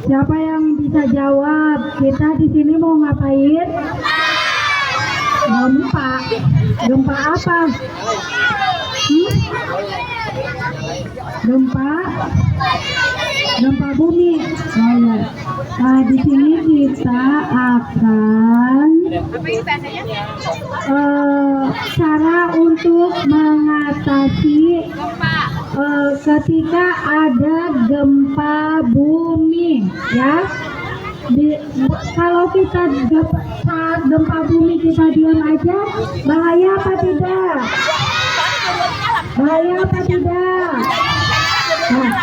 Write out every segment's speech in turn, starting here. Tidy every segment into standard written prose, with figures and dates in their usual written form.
Siapa yang bisa jawab? Kita di sini mau ngapain? Gempa. Gempa apa? Gempa. Gempa bumi. Oh ya. Nah, di sini kita akan cara untuk mengatasi ketika ada gempa bumi, ya. Kalau kita saat gempa bumi kita diam aja, bahaya apa tidak? Bahaya apa tidak? Nah,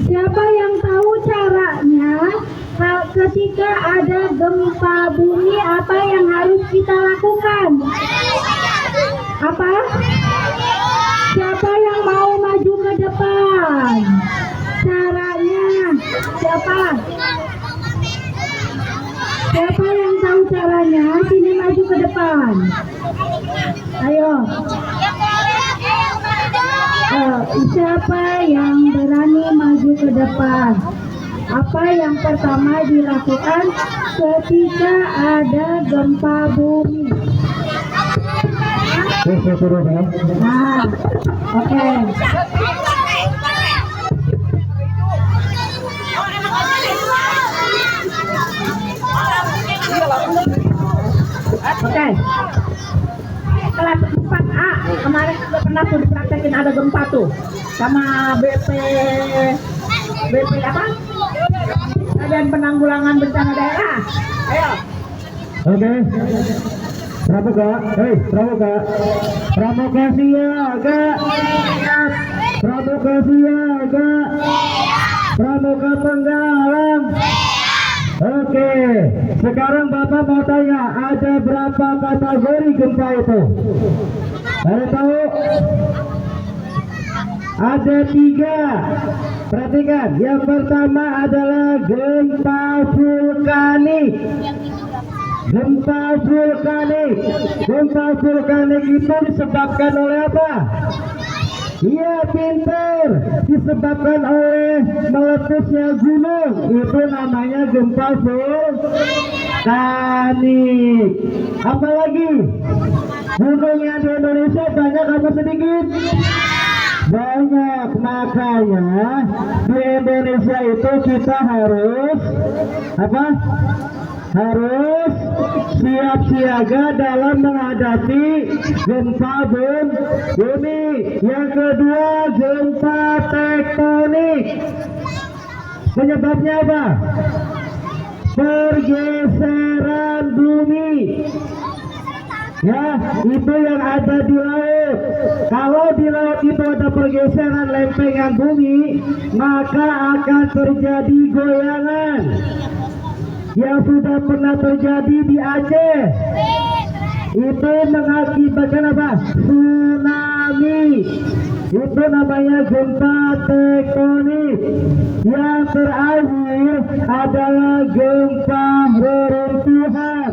siapa yang tahu caranya ketika ada gempa bumi, apa yang harus kita lakukan? Apa? Siapa yang mau maju ke depan? Caranya siapa? Siapa yang tahu caranya? Sini maju ke depan. Ayo. Siapa yang berani maju ke depan? Apa yang pertama dilakukan ketika ada gempa bumi? Nah, oke. Oke. Kelas 4A kemarin sudah pernah tuh dipraktekin ada gempa tuh sama BP apa? Badan Penanggulangan Bencana Daerah. Ayo. Oke. Pramuka, Pramuka. Pramuka siaga. Pramuka siaga. Pramuka Penggalang. Oke, sekarang Bapak mau tanya, ada berapa kategori gempa itu? Ada tahu? Ada 3. Perhatikan, yang pertama adalah gempa vulkanik. Gempa vulkanik. Gempa vulkanik itu disebabkan oleh apa? Iya, pintar. Disebabkan oleh meletusnya gunung. Itu namanya gempa vulkanik. Apalagi gunungnya di Indonesia banyak apa sedikit? Banyak. Makanya di Indonesia itu kita harus apa? Harus siap siaga dalam menghadapi gempa bumi. Yang kedua, gempa tektonik. Penyebabnya apa? Pergeseran bumi. Ya, itu yang ada di laut. Kalau di laut itu ada pergeseran lempengan bumi, maka akan terjadi goyangan. Yang sudah pernah terjadi di Aceh itu mengakibatkan apa? Tsunami. Itu namanya gempa tektonik. Yang terakhir adalah gempa reruntuhan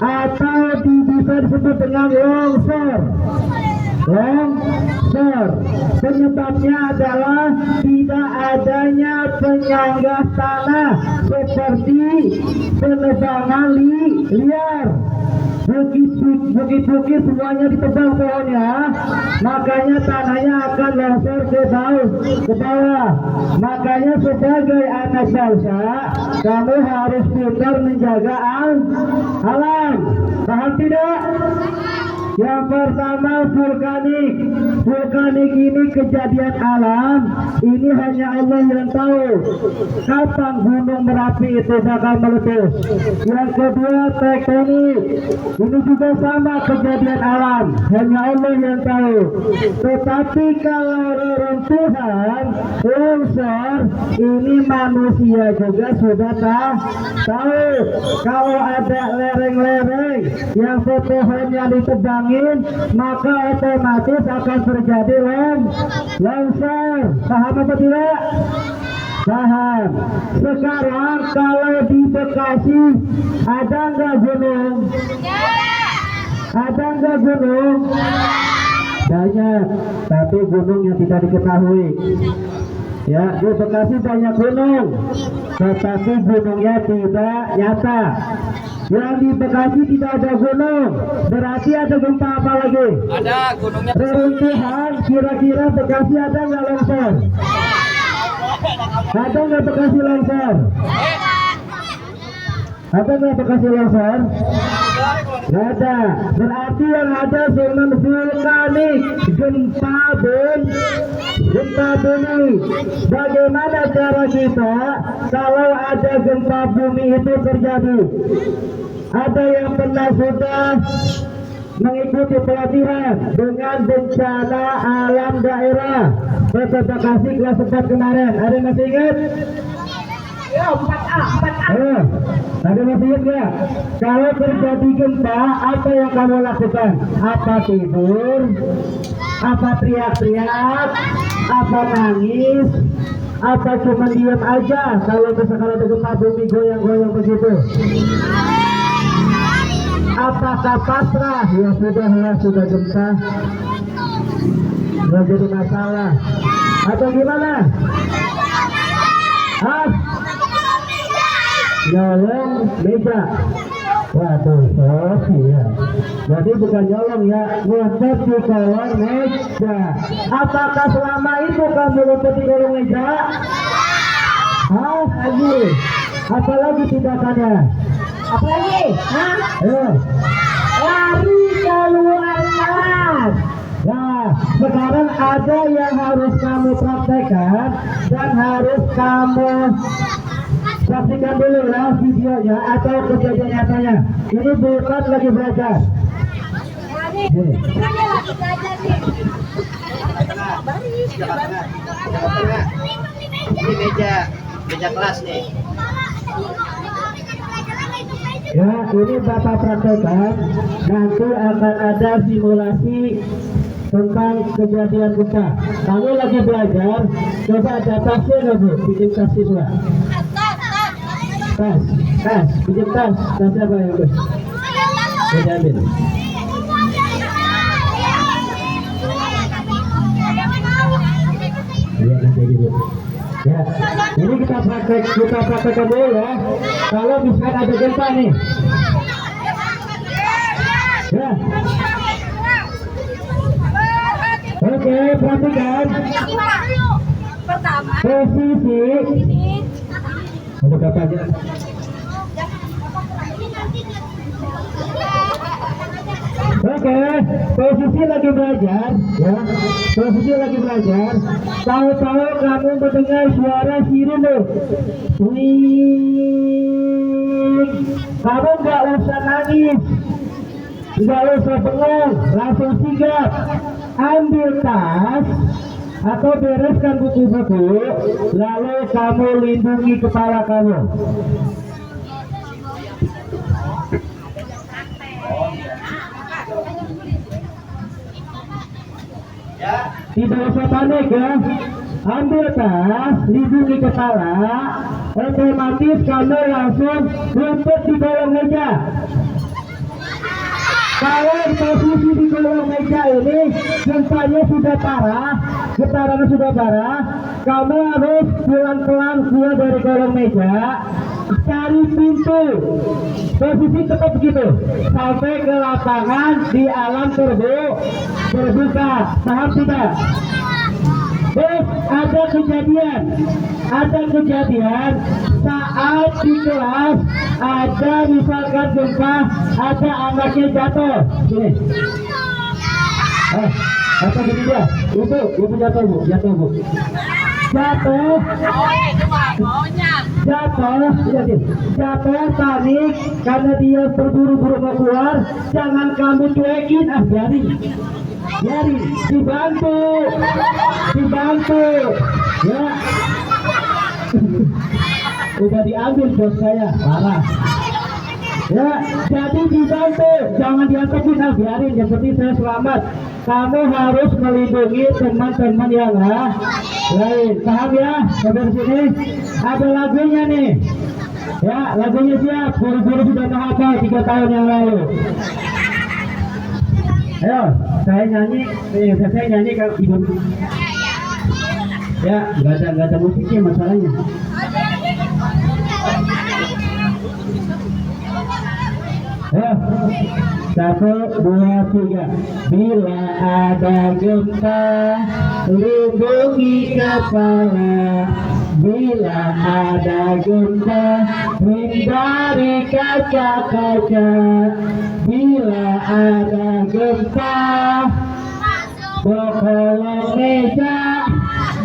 atau bisa disebut dengan longsor. Longsor. Penyebabnya adalah tidak adanya penyangga tanah seperti penebangan liar. Bukit-bukit semuanya ditebang pohonnya, makanya tanahnya akan longsor ke bawah. Makanya sebagai anak bangsa, kamu harus pintar menjaga alam. Paham tidak? Yang pertama vulkanik. Vulkanik ini kejadian alam. Ini hanya Allah yang tahu kapan gunung Merapi itu bakal meletus. Yang kedua tektonik. Ini juga sama kejadian alam. Hanya Allah yang tahu. Tetapi kalau reruntuhan, longsor, ini manusia juga sudah tahu. Kalau ada lereng-lereng yang pohonnya ditebang, maka otomatis akan terjadi longsor. Paham apa tidak? Paham. Sekarang kalau di Bekasi ada nggak gunung? Ada nggak gunung? Banyak, tapi gunung yang tidak diketahui. Ya, di Bekasi banyak gunung, tetapi gunungnya tidak nyata. Yang di Bekasi tidak ada gunung, berarti ada gempa apa lagi? Ada gunungnya. Reruntuhan, kira-kira Bekasi ada nggak longsor? Ada nggak Bekasi longsor? Ada nggak Bekasi longsor? Nggak ada. Berarti yang ada cuma vulkanik, gempa bumi. Bagaimana cara kita kalau ada gempa bumi itu terjadi? Ada yang pernah sudah mengikuti pelatihan dengan bencana alam daerah Kota Bekasi kelas 4 kemarin? Ada yang masih ingat? Yo, 4A. Ayo, ada masih ingat nggak? Kalau terjadi gempa, apa yang kamu lakukan? Apa tidur? Apa teriak-teriak? Apa nangis? Apa cuma diam aja? Kalau misalkan ada gempa bumi goyang-goyang begitu? Apakah pasrah? Ya sudah gempa, nggak jadi masalah. Atau gimana? Hah? Nyolong meja. Waduh, ya. Jadi bukan nyolong ya, ngumpet di kolong meja. Apakah selama itu kamu ngumpet di kolong meja? Hah? Lagi? Apalagi tindakannya? Apalagi? Hah? Ayo. Lari keluar kelas. Nah, sekarang ada yang harus kamu praktekkan dan harus kamu saksikan dulu ya videonya atau kejadian nyatanya. Ini bukan lagi belajar. Ini. Ini meja kelas nih. Ya, ini Bapak praktekkan. Nanti akan ada simulasi tentang kejadian gempa. Kamu lagi belajar, coba ada tasnya nggak Bu? Bikin tas siswa. Tas, bikin tas. Tasnya apa ya Bu? Bisa ambil. Iya nanti dulu. Ya, ini kita praktekkan dulu ya. Kalau misalkan ada gempa nih. Ya. Oke, perhatikan. Posisi. Ada berapa aja? Oke, posisi lagi belajar, ya. Posisi lagi belajar. Tahu-tahu kamu mendengar suara sirene. Wing. Kamu nggak usah nangis, nggak usah bengong, langsung sigap. Ambil tas atau bereskan buku-buku, lalu kamu lindungi kepala kamu. Tidak usah panik ya. Ambil tas, lindungi kepala, otomatis kamu langsung ngumpet di kolong meja. Kalau posisi di kolong meja ini gempanya sudah parah, getarannya sudah parah, kamu harus pelan-pelan keluar dari kolong meja, cari pintu. Posisi tetap begitu sampai ke lapangan di alam terbuka. Paham tidak? Terus ada kejadian saat di kelas ada misalkan gempa, ada anaknya jatuh. Sini. Apa gini dia? Ibu jatuh Bu. Jatuh panik karena dia terburu-buru mau keluar. Jangan kamu cuekin, biarin, dibantu ya. Udah diambil bos saya, parah ya. Jadi dibantu, jangan diangkatin, biarin, yang penting saya selamat. Kamu harus melindungi teman-teman yang lain. Paham ya? Sampai sini ada lagunya nih ya. Lagunya siap, guru-guru sudah menghafal 3 tahun yang lalu. Ayo, saya nyanyi kalau ibu. Ya, nggak ada musiknya masalahnya. Ya, 1, 2, 3. Bila ada gempa, lindungi kepala. Bila ada gempa, hindari kaca-kaca. Bila ada gempa, kolong meja.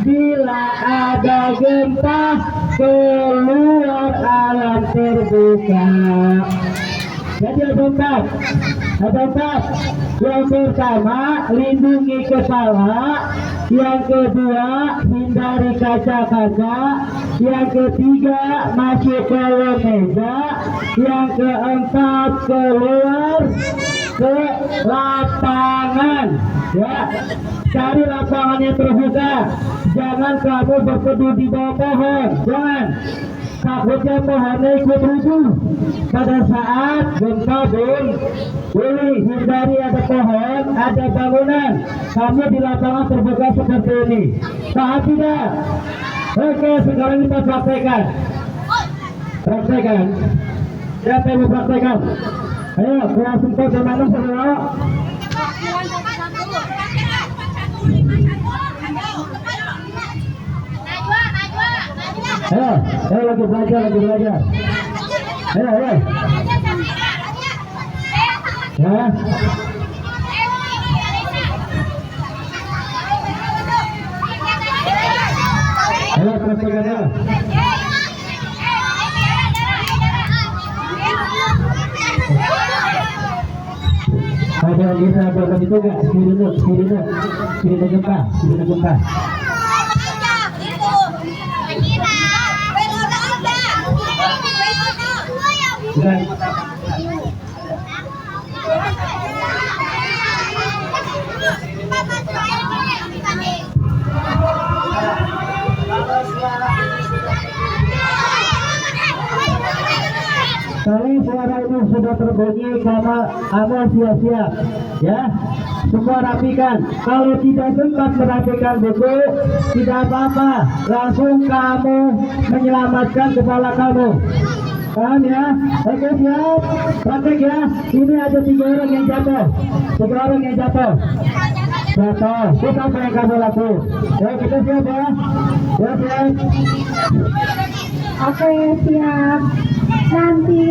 Bila ada gempa, keluar alam terbuka. Jadi ada empat. Yang pertama, lindungi kepala. Yang kedua, hindari kaca-kaca. Yang ketiga, masuk ke meja. Yang keempat, keluar ke lapangan. Ya, cari lapangan yang terbuka. Jangan kamu berteduh di bawah pohon. Jangan. Takutnya pohonnya ikut rubuh pada saat gempa bumi. Hindari ada pohon, ada bangunan. Kamu di lapangan terbuka seperti ini. Paham tidak? Oke, sekarang kita praktekkan. Siapa yang mau praktekkan? Ayo, kelas 4 sama 6 saudara. Ayo lagi belajar. Ayo. Ya. Ayo praktekkan ya. Ada yang bisa buat itu enggak? Kiri gempa. Kalau suara itu sudah terbunyi, kamu siap-siap ya. Semua rapikan. Kalau tidak sempat merapikan buku, tidak apa-apa. Langsung kamu menyelamatkan kepala kamu. Paham ya? Oke, siap. Praktek ya. Ini ada 3 orang yang jatuh. 3 orang yang jatuh. Itu apa yang kamu lakukan? Ya, kita siap ya. Ya, siap. Oke, siap. Nanti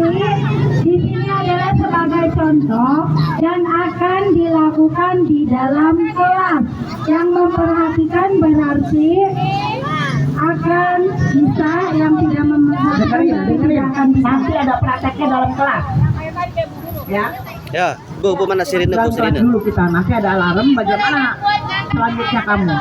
di sini adalah sebagai contoh dan akan dilakukan di dalam kelas. Yang memperhatikan berarti akan bisa, yang tidak memperhatikan tidak akan bisa. Nanti ada prakteknya dalam kelas. Ya. Ya, Bu mana sirine Bu sirine? Dulu kita nanti ada alarm. Bagaimana selanjutnya kamu?